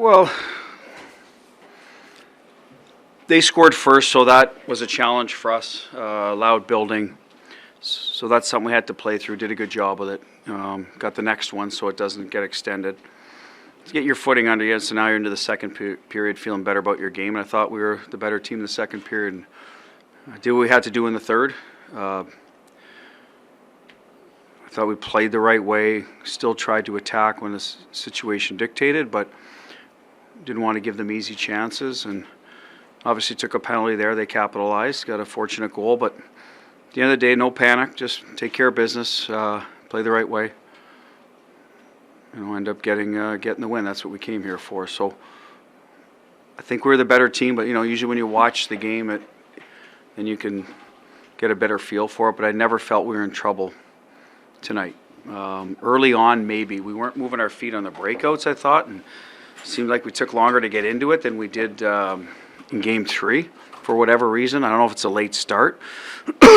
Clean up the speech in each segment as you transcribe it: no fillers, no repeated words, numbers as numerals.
Well, they scored first, so that was a challenge for us. Loud building, so that's something we had to play through. Did a good job with it. Got the next one, so it doesn't get extended. To get your footing under you, so now you're into the second period, feeling better about your game. And I thought we were the better team in the second period. And I did what we had to do in the third. I thought we played the right way. Still tried to attack when the situation dictated, but didn't want to give them easy chances. And obviously took a penalty there. They capitalized, got a fortunate goal. But at the end of the day, no panic. Just take care of business. Play the right way. End up getting the win. That's what we came here for. So I think we're the better team. But usually when you watch the game, then you can get a better feel for it. But I never felt we were in trouble tonight. Early on, maybe we weren't moving our feet on the breakouts. I thought, and it seemed like we took longer to get into it than we did in Game 3 for whatever reason. I don't know if it's a late start,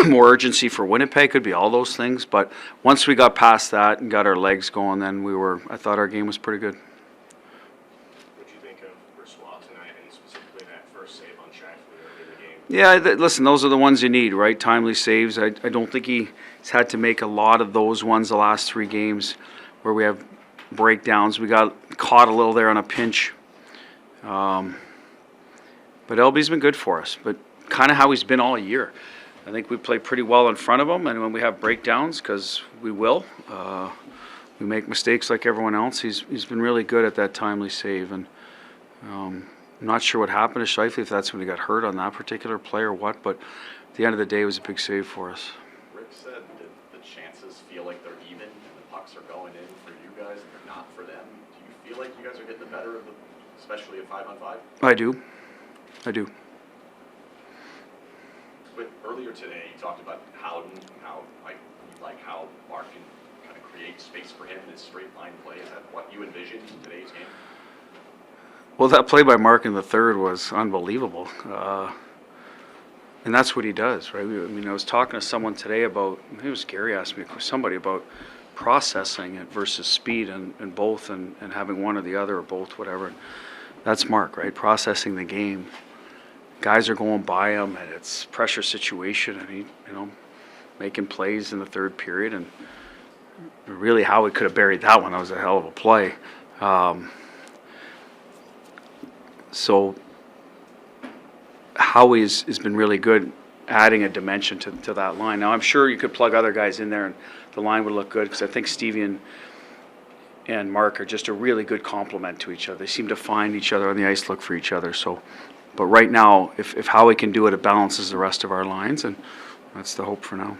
more urgency for Winnipeg, could be all those things. But once we got past that and got our legs going, then I thought our game was pretty good. What do you think of Brossoit tonight, and specifically that first save on Shifley early in the game? Yeah, listen, those are the ones you need, right? Timely saves. I don't think he's had to make a lot of those ones the last 3 games where we have breakdowns. We got caught a little there on a pinch. But LB's been good for us, but kind of how he's been all year. I think we play pretty well in front of him, and when we have breakdowns, because we will, we make mistakes like everyone else. He's been really good at that timely save, and I'm not sure what happened to Shifley, if that's when he got hurt on that particular play or what, but at the end of the day, it was a big save for us. Rick said that the chances feel like they're even, and the pucks are going in for you guys, and they're not for them. Do you feel like you guys are getting the better of them, especially at 5-on-5? I do. But earlier today, you talked about Howden, how Mark can kind of create space for him in his straight line play. Is that what you envisioned in today's game? Well, that play by Mark in the third was unbelievable. And that's what he does, right? I was talking to someone today about, maybe it was Gary asked me, somebody about processing it versus speed and both and having one or the other or both, whatever. That's Mark, right? Processing the game. Guys are going by him, and it's pressure situation, and he, making plays in the third period, and really how he could have buried that one. That was a hell of a play. So Howie has been really good adding a dimension to that line. Now, I'm sure you could plug other guys in there, and the line would look good, because I think Stevie and Mark are just a really good complement to each other. They seem to find each other on the ice, look for each other. So, but right now, if Howie can do it, it balances the rest of our lines, and that's the hope for now.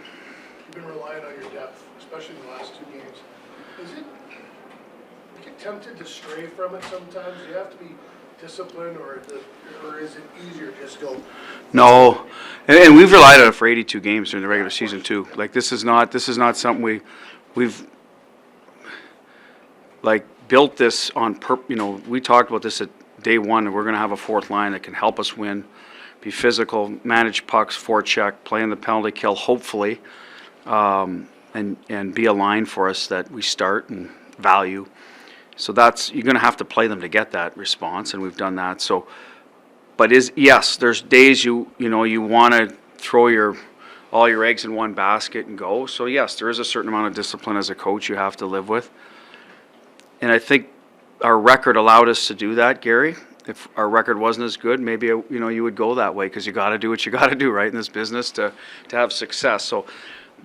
You've been relying on your depth, especially in the last 2 games. Is it, you get tempted to stray from it sometimes? Do you have to be disciplined, or is it easier to just go? No, and we've relied on it for 82 games during the regular season too. Like this is not something we've built this on we talked about this at day 1, and we're going to have a 4th line that can help us win, be physical, manage pucks, forecheck, play in the penalty kill, hopefully, and be a line for us that we start and value. So you're going to have to play them to get that response, and we've done that. So, but yes, there's days you want to throw all your eggs in one basket and go. So yes, there is a certain amount of discipline as a coach you have to live with. And I think our record allowed us to do that, Gary. If our record wasn't as good, maybe you would go that way, because you got to do what you got to do, right, in this business to have success. So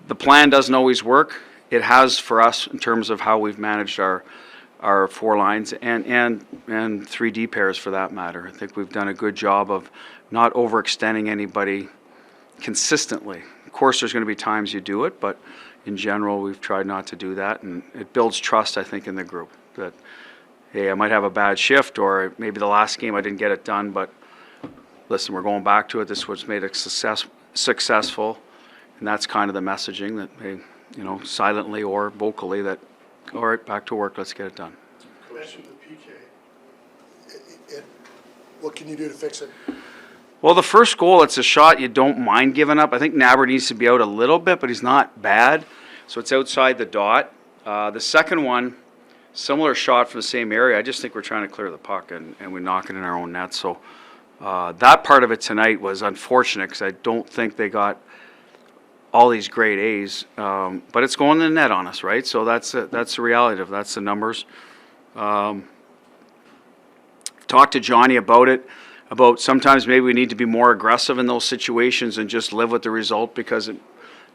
the plan doesn't always work. It has for us in terms of how we've managed our 4 lines and 3D pairs for that matter. I think we've done a good job of not overextending anybody consistently. Of course, there's going to be times you do it, but in general, we've tried not to do that, and it builds trust, I think, in the group that, hey, I might have a bad shift, or maybe the last game I didn't get it done, but listen, we're going back to it. This is what's made it successful, and that's kind of the messaging that, hey, silently or vocally, that, all right, back to work, let's get it done. You mentioned the PK. What can you do to fix it? Well, the first goal, it's a shot you don't mind giving up. I think Nabber needs to be out a little bit, but he's not bad. So it's outside the dot. The second one, similar shot from the same area. I just think we're trying to clear the puck and we knock it in our own net. So that part of it tonight was unfortunate because I don't think they got all these grade A's, but it's going in the net on us, right? So that's the reality of it. That's the numbers. Talked to Johnny about it, about sometimes maybe we need to be more aggressive in those situations and just live with the result because it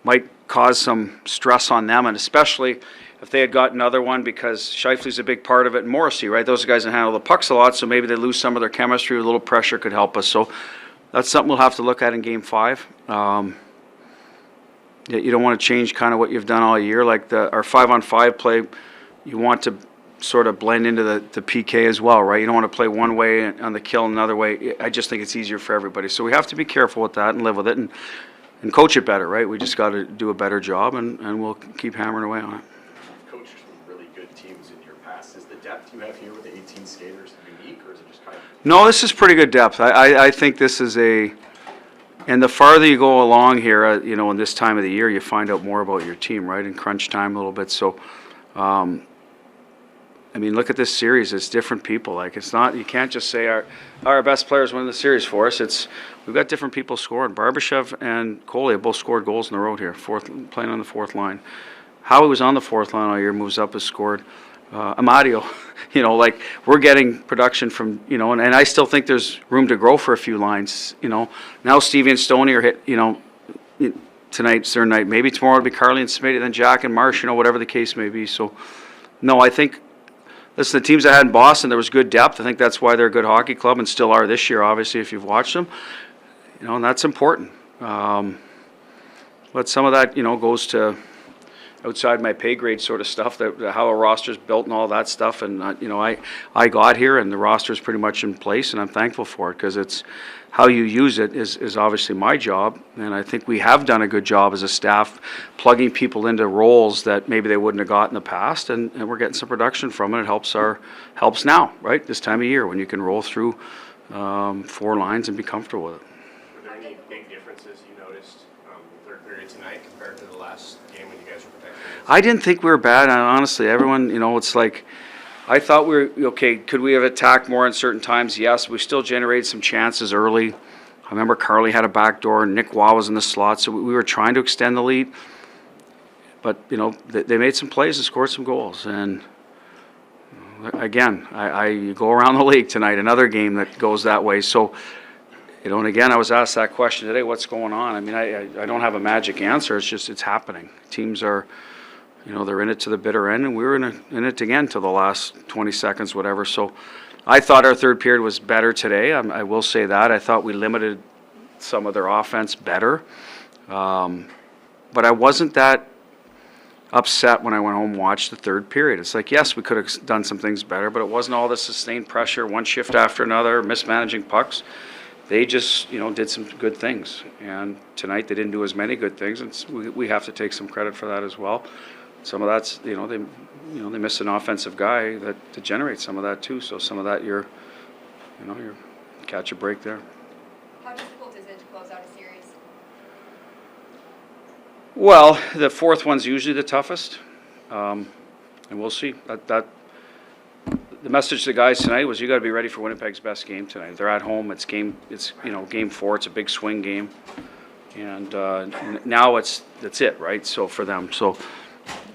might cause some stress on them, and especially if they had got another one, because Scheifele's a big part of it, and Morrissey, right? Those guys that handle the pucks a lot, so maybe they lose some of their chemistry. A little pressure could help us. So that's something we'll have to look at in Game 5. You don't want to change kind of what you've done all year. Like our 5-on-5 play, you want to sort of blend into the PK as well, right? You don't want to play one way on the kill and another way. I just think it's easier for everybody. So we have to be careful with that and live with it and coach it better, right? We just got to do a better job, and we'll keep hammering away on it. Coach, some really good teams in your past. Is the depth you have here with the 18 skaters unique, or is it just kind of... No, this is pretty good depth. I think this is and the farther you go along here, in this time of the year, you find out more about your team, right? In crunch time a little bit. So, look at this series. It's different people. Like, it's not, you can't just say our best players win the series for us. We've got different people scoring. Barbashev and Coley have both scored goals in the road here, playing on the fourth line. Howie was on the fourth line all year, moves up, has scored. Amadio, we're getting production from, and I still think there's room to grow for a few lines, Now Stevie and Stoney are hit, tonight's their night. Maybe tomorrow it'll be Carly and Smitty, then Jack and Marsh, whatever the case may be. So, no, I think, listen, the teams I had in Boston, there was good depth. I think that's why they're a good hockey club and still are this year, obviously, if you've watched them. And that's important. But some of that, goes to outside my pay grade sort of stuff, how a roster's built and all that stuff. And, I got here and the roster's pretty much in place, and I'm thankful for it because it's how you use it is obviously my job. And I think we have done a good job as a staff plugging people into roles that maybe they wouldn't have got in the past, and we're getting some production from it. It helps now, right? This time of year when you can roll through 4 lines and be comfortable with it. Were there any big differences you noticed third period tonight compared to the last game when you guys were protecting? I didn't think we were bad. Honestly, everyone, it's like, I thought we were, okay, could we have attacked more in certain times? Yes, we still generated some chances early. I remember Carly had a back door, and Nick Waugh was in the slot, so we were trying to extend the lead. But, they made some plays and scored some goals. And, again, I go around the league tonight, another game that goes that way. So, and again, I was asked that question today, what's going on? I don't have a magic answer. It's just, it's happening. Teams are, they're in it to the bitter end, and we were in it again to the last 20 seconds, whatever. So I thought our third period was better today. I will say that. I thought we limited some of their offense better. But I wasn't that upset when I went home and watched the third period. It's like, yes, we could have done some things better, but it wasn't all the sustained pressure, one shift after another, mismanaging pucks. They just, did some good things. And tonight they didn't do as many good things, and we have to take some credit for that as well. Some of that's, they miss an offensive guy to generate some of that too. So some of that you're catch a break there. How difficult is it to close out a series? Well, the fourth one's usually the toughest, and we'll see. The message to the guys tonight was you got to be ready for Winnipeg's best game tonight. They're at home. It's game 4. It's a big swing game, and now that's it, right? So for them,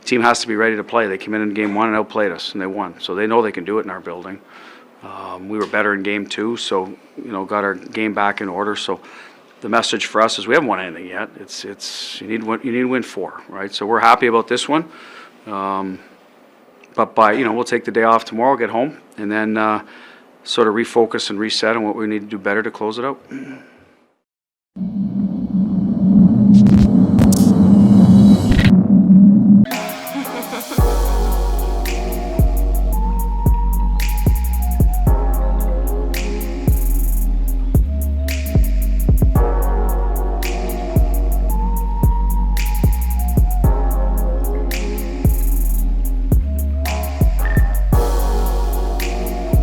team has to be ready to play. They came in game 1 and outplayed us, and they won. So they know they can do it in our building. We were better in game 2, so got our game back in order. So the message for us is we haven't won anything yet. It's you need to win 4, right? So we're happy about this one. But we'll take the day off tomorrow, get home, and then sort of refocus and reset on what we need to do better to close it out.